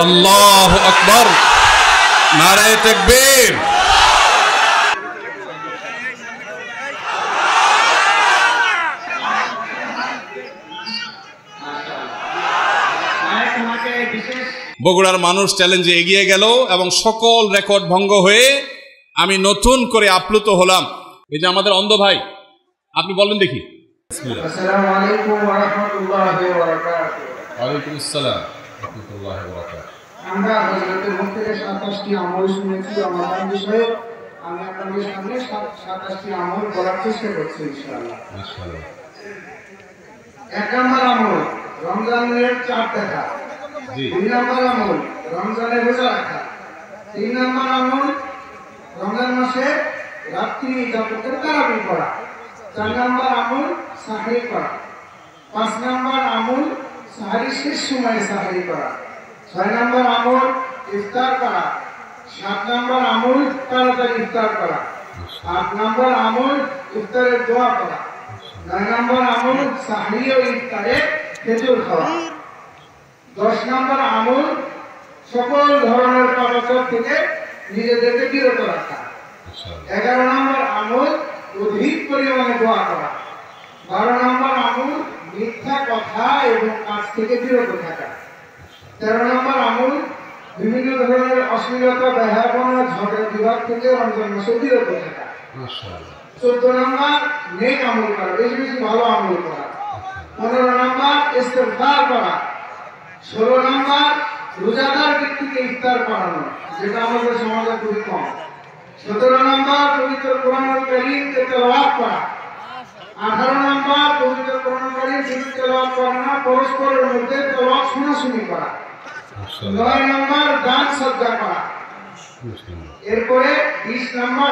আল্লাহু আকবার, নারায়ে তাকবীর। বগুড়ার মানুষ চ্যালেঞ্জে এগিয়ে গেল এবং সকল রেকর্ড ভঙ্গ হয়ে আমি নতুন করে আপ্লুত হলাম। এই যে আমাদের অন্ধ ভাই, আপনি বলেন দেখি। আসসালামু আলাইকুম ওয়া রাহমাতুল্লাহি ওয়া বারাকাতুহু। ওয়ালাইকুম আসসালাম ওয়া রাহমাতুল্লাহি ওয়া বারাকাতুহু। আমরা হযরতের মুখ থেকে 27টি আমল শুনেছি রমজান বিষয়ে। আমি আপনাদের সামনে 27টি আমল বলার চেষ্টা করছি ইনশাআল্লাহ। মাশাআল্লাহ। 1 নম্বর আমল রমজানের চাঁদ দেখা। জি। 2 নম্বর আমল রমজানে রোজা রাখা। 3 নম্বর আমল রমজান মাসে রাত্রি জাগরণের তারাবি পড়া। 4 নম্বর আমল সাহরি করা। 5 নম্বর আমল সাহরি শেষ সময়ে সাহরি করা। 6 নম্বর আমল ইফতার করা। 7 নম্বর আমল তাড়াতাড়ি ইফতার করা। 8 নম্বর আমল ইফতারের দোয়া করা। 9 নম্বর আমল সাহরি ও ইফতারে খেজুর খাওয়া। 10 নম্বর আমল সকল ধরনের পাপাচার থেকে নিজেদেরকে বিরত রাখা। 11 নম্বর আমল অধিক পরিমাণে দোয়া করা। 12 নম্বর আমল মিথ্যা কথা এবং কাজ থেকে বিরত থাকা। 13 নম্বর আমল বিভিন্ন ধরনের অশ্লীলতা, ব্যয়াপনা, ঝগড়া বিবাদ থেকে রমজান মাসে বিরত থাকা। 14 নম্বর নেক আমল করা, বেশি বেশি ভালো আমল করা। 15 নম্বর ইস্তেগফার করা। 16 নম্বর রোজাদার ব্যক্তিকে ইফতার করানো, যেটা আমাদের সমাজে খুবই কম। 17 নম্বর পবিত্র কোরআনুল কারীমকে তেলাওয়াত করা। 18 নম্বর পবিত্র কোরআনুল কারীম শুধু তেলাওয়াত করা না, পরস্পরের মধ্যে তেলাওয়াত শোনাশুনি করা। 9 নম্বর দান সদকা করা। এরপরে 20 নম্বর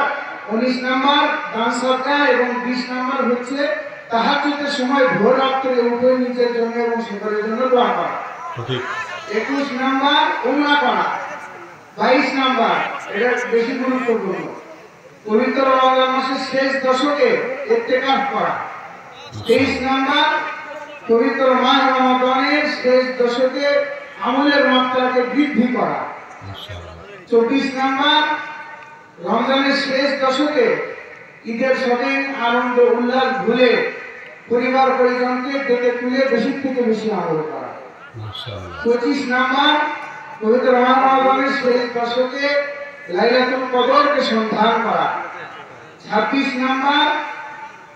19 নম্বর দান সদকা এবং 20 নম্বর হচ্ছে তাহাজ্জুদের সময় ভোর রাত্রে উঠে নিজের জন্য এবং সকলের জন্য দোয়া করা। ঠিক। 21 নম্বর উমরা করা। 22 নম্বর, এটা বেশি গুরুত্বপূর্ণ, পবিত্র রমজান মাসের শেষ দশকে ইতিকাফ করা। 23 নম্বর পবিত্র মাস রমজানের শেষ দশকে আমলের মাত্রাকে বৃদ্ধি করা। 24 নম্বর রমজানের শেষ দশকে ঈদের শপিং আনন্দ উল্লাস ভুলে পরিবার পরিজনকে ডেকে তুলে বেশি থেকে বেশি আমল করা। 25 নম্বর পবিত্র রমজানের শেষ দশকে লাইলাতুল কদরকে সন্ধান করা। 26 নম্বর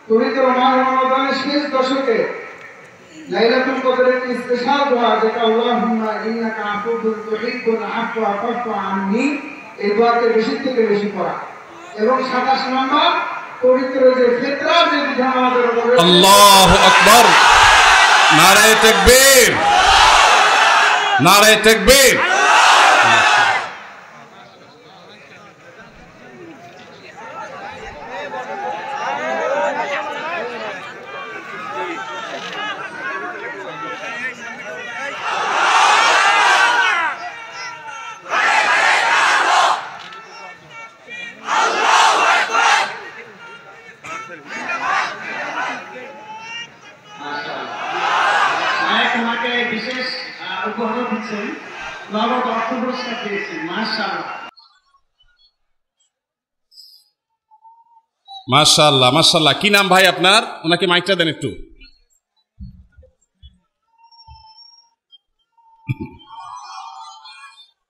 পবিত্র রমজানের শেষ দশকে লাইলাতুল কদরের স্পেশাল দোয়া, যেটা আল্লাহুম্মা ইন্নাকা আফুউন তুহিব্বুল আফওয়া ফাফু আননি, এই দোয়াকে বেশি থেকে বেশি পড়া। এবং 27 নম্বর পবিত্র যে ফিতরার যে বিধান আমাদের উপরে। আল্লাহু আকবার, নারায়ে তাকবীর, নারায়ে তাকবীর। বিশেষ উপহার দিচ্ছেন, নগদ অর্থ পুরস্কার দিয়েছেন। মাশাআল্লাহ, মাশাআল্লাহ, মাশাআল্লাহ। কি নাম ভাই আপনার? ওনাকে মাইকটা দেন একটু।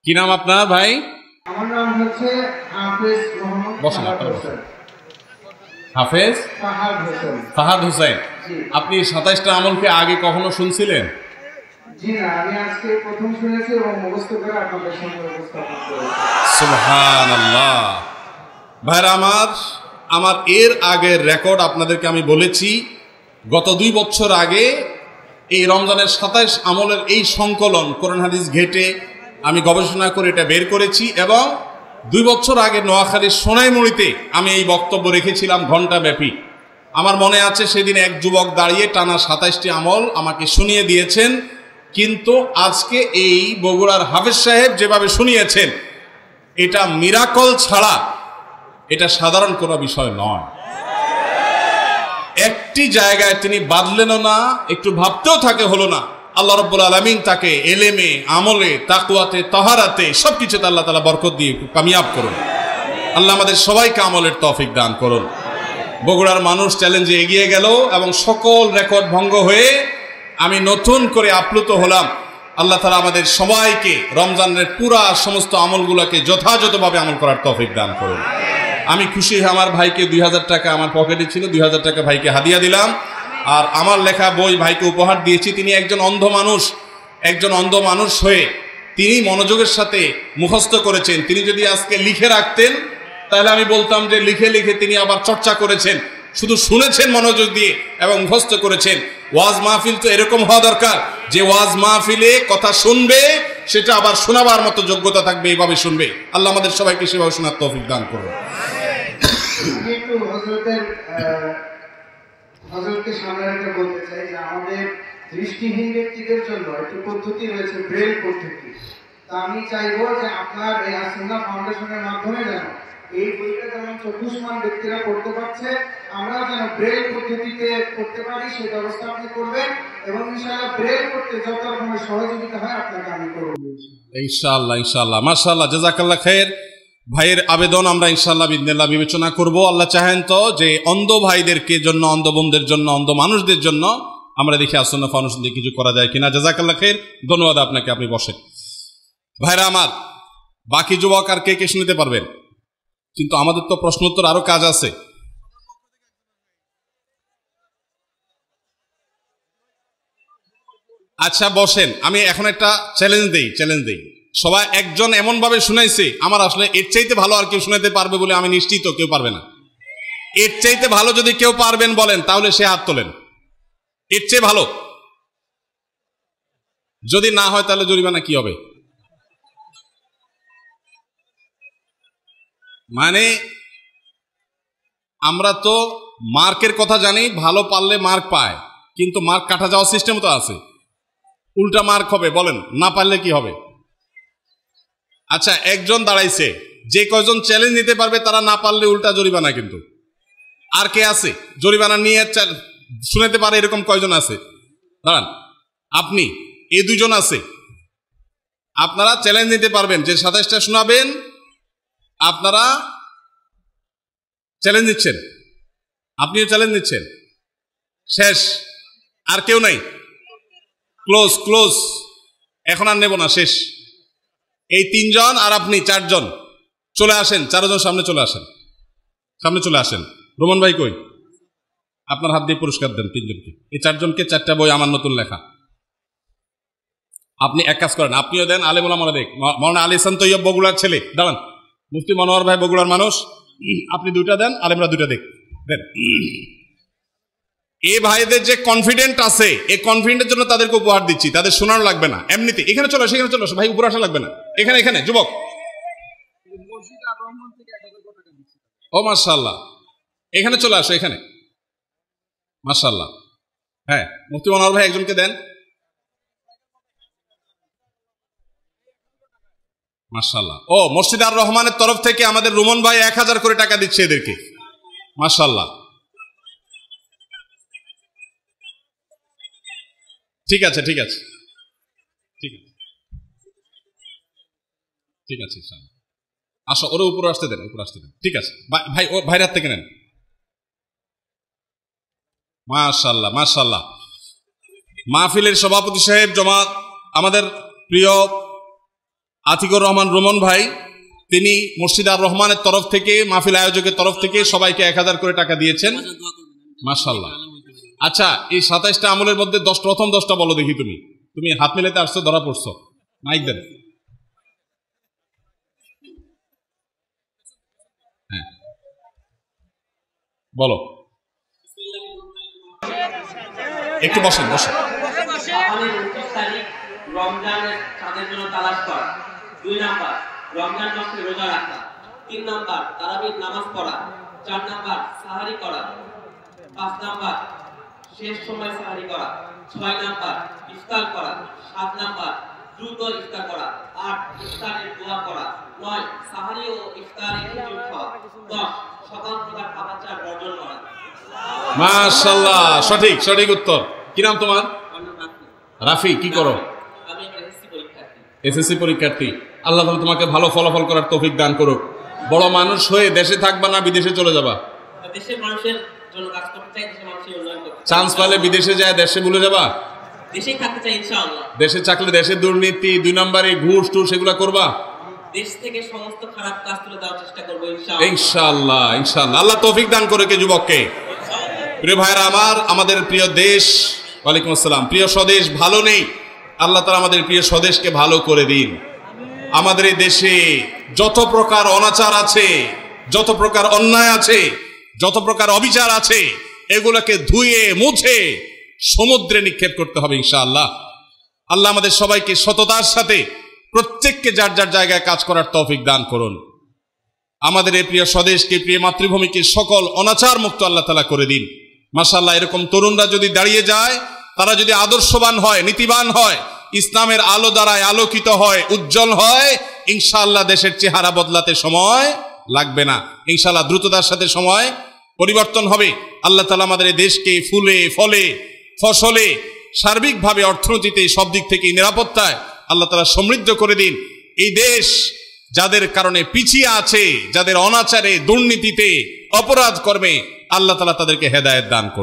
কি নাম আপনার ভাই? আমার নাম হচ্ছে হাফেজ মোহাম্মদ ফাহাদ হোসেন। হাফেজ ফাহাদ হোসেন। ফাহাদ হোসেন। আপনি 27টা আমলকে আগে কখনো শুনছিলেন? জি না, আমি আজকে প্রথম শুনেছি এবং মুখস্থ করে আপনাদের সামনে উপস্থাপন করেছি। সুবহানাল্লাহ। ভাইরা আমার এর আগের রেকর্ড আপনাদেরকে আমি বলেছি, গত 2 বছর আগে এই রমজানের 27 আমলের এই সংকলন কোরআন হাদিস ঘেটে আমি গবেষণা করে এটা বের করেছি এবং 2 বছর আগে নোয়াখালীর সোনাইমুড়িতে আমি এই বক্তব্য রেখেছিলাম ঘণ্টাব্যাপী। আমার মনে আছে সেদিন এক যুবক দাঁড়িয়ে টানা 27টি আমল আমাকে শুনিয়ে দিয়েছেন, কিন্তু আজকে এই বগুড়ার হাফেজ সাহেব যেভাবে শুনিয়েছেন, এটা মিরাকল ছাড়া এটা সাধারণ কোনো বিষয় নয়। একটি জায়গায় তিনি বাদলেনও না, একটু ভাবতেও থাকে হলো না। আল্লাহ রাব্বুল আলামিন তাকে এলেমে, আমলে, তাকওয়াতে, তাহারাতে সবকিছুতে আল্লাহ তাআলা বরকত দিয়ে কামিয়াব করুন। আল্লাহ আমাদের সবাইকে আমলের তৌফিক দান করুন। বগুড়ার মানুষ চ্যালেঞ্জে এগিয়ে গেল এবং সকল রেকর্ড ভঙ্গ হয়ে আমি নতুন করে আপ্লুত হলাম। আল্লাহ তাআলা আমাদের সবাইকে রমজানের পুরা সমস্ত আমলগুলোকে যথাযথভাবে আমল করার তৌফিক দান করুন। আমি খুশি, আমার ভাইকে 2000 টাকা আমার পকেটে ছিল, 2000 টাকা ভাইকে হাদিয়া দিলাম। আর আমার লেখা বই ভাইকে উপহার দিয়েছি। তিনি একজন অন্ধ মানুষ হয়ে তিনি মনোযোগের সাথে মুখস্থ করেছেন। তিনি যদি আজকে লিখে রাখতেন তাহলে আমি বলতাম যে লিখে লিখে তিনি আবার চর্চা করেছেন। শুধু শুনেছেন মনোযোগ দিয়ে এবং মুখস্থ করেছেন। ওয়াজ মাহফিল তো এরকম হওয়া দরকার যে ওয়াজ মাহফিলে কথা শুনবে সেটা আবার শোনাবার মতো যোগ্যতা থাকবে, এইভাবে শুনবে। আল্লাহ আমাদের সবাইকে সেভাবে শোনার তৌফিক দান করুন। একটু হযরতকে সামনে রেখে বলতে চাই যে আমাদের দৃষ্টিহীন ব্যক্তিদের জন্য একটি পদ্ধতি রয়েছে, ব্রেল পদ্ধতি। তা আমি চাইবো যে আপনার এই আসুন্নাহ ফাউন্ডেশনের মাধ্যমে যেন এই বইটা যেমন চক্ষুষ্মান ব্যক্তিরা পড়তে পারছে, আমরা যেন ব্রেল পদ্ধতিতে পড়তে পারি সেই ব্যবস্থা আপনি করবেন এবং ইনশাআল্লাহ ব্রেল করতে যত রকমের সহযোগিতা হয় আপনাকে আমি করব ইনশাআল্লাহ। ইনশাআল্লাহ, মাশাআল্লাহ, জাযাকাল্লাহ খায়ের। ভাইয়ের আবেদন আমরা ইনশাআল্লাহ বিইذنিল্লাহ বিবেচনা করব। আল্লাহ চাহেন তো যে অন্ধ ভাইদেরকে জন্য, অন্ধ বোনদের জন্য, অন্ধ মানুষদের জন্য আমরা দেখি আসুন্নাহ ফাউন্ডেশন দিয়ে কিছু করা যায় কিনা। জাযাকাল্লাহ খায়ের, ধন্যবাদ আপনাকে, আপনি বসেন। ভাইরা আমার, বাকি যুবক আর কে কে শুনতে পারবেন? কিন্তু আমাদের তো প্রশ্নোত্তর আরো কাজ আছে। আচ্ছা বসেন, আমি এখন একটা চ্যালেঞ্জ দেই। সবাই একজন এমন ভাবে শুনাইছে, আমার আসলে এর চাইতে ভালো আর কেউ শুনাইতে পারবে বলে আমি নিশ্চিত, কেউ পারবে না। এর চাইতে ভালো যদি কেউ পারবেন বলেন তাহলে সে হাত তোলেন। এর চেয়ে ভালো যদি না হয় তাহলে জরিমানা কি হবে? মানে আমরা তো মার্কের কথা জানি, ভালো পারলে মার্ক পায়, কিন্তু মার্ক কাটা যাওয়ার সিস্টেম তো আছে। উল্টা মার্ক হবে, বলেন না পারলে কি হবে? আচ্ছা, একজন দাঁড়াইছে, যে কয়জন চ্যালেঞ্জ নিতে পারবে তারা না পারলে উল্টা জরিমানা। কিন্তু আর কে আছে জরিমানা নিয়ে শুনাতে পারে এরকম কয়জন আছে? দাঁড়ান, আপনি, এই দুজন আছে। আপনারা চ্যালেঞ্জ নিতে পারবেন যে 27টা শোনাবেন, আপনারা চ্যালেঞ্জ নিচ্ছেন, আপনিও চ্যালেঞ্জ নিচ্ছেন। শেষ, আর কেউ নাই? ক্লোজ, এখন আর নেব না, শেষ। এই 3 জন আর আপনি 4 জন চলে আসেন, 4 জন সামনে চলে আসেন। রোমান ভাই কই? আপনার হাত দিয়ে পুরস্কার দেন 3 জনকে। এই 4 জনকে 4টা বই আমার নতুন লেখা। আপনি এক কাজ করেন, আপনিও দেন, আলেম ওলামারা দেখ। মাওলানা আলী হাসান তৈয়ব বগুড়ার ছেলে, দাঁড়ান। মুফতি মনোয়ার ভাই বগুড়ার মানুষ, আপনি 2টা দেন, আলেমরা 2টা দেন। এই ভাইদের যে কনফিডেন্ট আছে, এই কনফিডেন্টের জন্য তাদেরকে উপহার দিচ্ছি। তাদের শোনানো লাগবে না, এমনিতে এখানে চলো, সেখানে চলো, ভাই উপরে আসা লাগবে না। এখানে যুবক। ও মাশাআল্লাহ, এখানে চলে আসো, এখানে। মাশাআল্লাহ, হ্যাঁ, মুফতি মনোয়ার ভাই একজনকে দেন। মাশাআল্লাহ। ও, মসজিদ আর রহমানের তরফ থেকে আমাদের রুমন ভাই 1000 করে টাকা দিচ্ছে এদেরকে। মাশাআল্লাহ, ঠিক আছে। আসো, ওরা উপরে আসতে দেন। ঠিক আছে ভাই, ও ভাইয়ের হাত থেকে নেন। মাশাআল্লাহ। মাহফিলের সভাপতি সাহেব জমাত আমাদের প্রিয় আতিকুর রহমান রুমন ভাই, তিনি মসজিদ আর রহমানের তরফ থেকে, মাহফিল আয়োজকের তরফ থেকে সবাইকে 1000 করে টাকা দিয়েছেন। মাশাআল্লাহ। আচ্ছা, এই 27টা আমলের মধ্যে প্রথম 10টা বলো দেখি। তুমি হাত মিলাতে আসছো, ধরা পড়ছো। মাইক দেন। হ্যাঁ, বলো। একটু বসেন। রমজানের চাঁদের জন্য তালাশ করা। 2 নাম্বার, রমজান মাসে রোজা রাখা। 3 নাম্বার, তারাবির নামাজ পড়া। 4 নাম্বার, সাহারি করা। 5 নাম্বার, শেষ সময় সাহারি করা। 6 নাম্বার, ইফতার করা। 7 নাম্বার, দ্রুত ইফতার করা। 8 ইফতারের দোয়া করা। 9 সাহারি ও ইফতারের খিচুড়ি খাওয়া। 10 সকাল থেকে খাবার বর্জন করা। মাশাআল্লাহ, সঠিক সঠিক উত্তর। কি নাম তোমার? রাফি। কি করো? আমি এবার এসএসসি পরীক্ষার্থী। এসএসসি পরীক্ষার্থী। আল্লাহ তাআলা তোমাকে ভালো ফলাফল করার তৌফিক দান করুক। বড় মানুষ হয়ে দেশে থাকবা না বিদেশে চলে যাবা? দেশের মানুষের জন্য কাজ করতে চাই, দেশের মানুষের উন্নয়ন করতে চাই। চান্স পেলে বিদেশে যায় দেশে ভুলে যাবা? দেশেই থাকতে চাই ইনশাআল্লাহ। দেশে থাকলে দেশের দুর্নীতি, 2 নম্বরে ঘুষ টুস এগুলা করবা? দেশ থেকে সমস্ত খারাপ কাজ তুলে দেওয়ার চেষ্টা করবো ইনশাআল্লাহ। ইনশাআল্লাহ ইনশাআল্লাহ। আল্লাহ তৌফিক দান করে কে যুবককে। প্রিয় ভাইরা আমার, আমাদের প্রিয় দেশ, ওয়ালাইকুম আসসালাম, প্রিয় স্বদেশ ভালো নেই। আল্লাহ তাআলা আমাদের প্রিয় স্বদেশকে ভালো করে দিন। আমাদের এই দেশে যত প্রকার অনাচার আছে, যত প্রকার অন্যায় আছে, যত প্রকার অবিচার আছে, এগুলোকে ধুয়ে মুছে সমুদ্রে নিক্ষেপ করতে হবে ইনশাআল্লাহ। আল্লাহ আমাদের সবাইকে সততার সাথে প্রত্যেককে যার যার জায়গায় কাজ করার তৌফিক দান করুন। আমাদের এই প্রিয় স্বদেশকে, প্রিয় মাতৃভূমিকে সকল অনাচার মুক্ত আল্লাহ তাআলা করে দিন। মাশাআল্লাহ, এরকম তরুণরা যদি দাঁড়িয়ে যায়, তারা যদি আদর্শবান হয়, নীতিবান হয়, ইসলামের আলো দ্বারায় আলোকিত হয়, উজ্জ্বল হয়, ইনশাআল্লাহ দেশের চেহারা বদলাতে সময় লাগবে না। ইনশাআল্লাহ দ্রুততার সাথে সময় পরিবর্তন হবে। আল্লাহ তাআলা আমাদের এই দেশকে ফুলে ফলে ফসলে সার্বিকভাবে অর্থনীতিতে সব দিক থেকে নিরাপত্তায় আল্লাহ তাআলা সমৃদ্ধ করে দিন। এই দেশ যাদের কারণে পিছিয়ে আছে, যাদের অনাচারে, দুর্নীতিতে, অপরাধ কর্মে, আল্লাহ তাআলা তাদেরকে হেদায়েত দান করুন।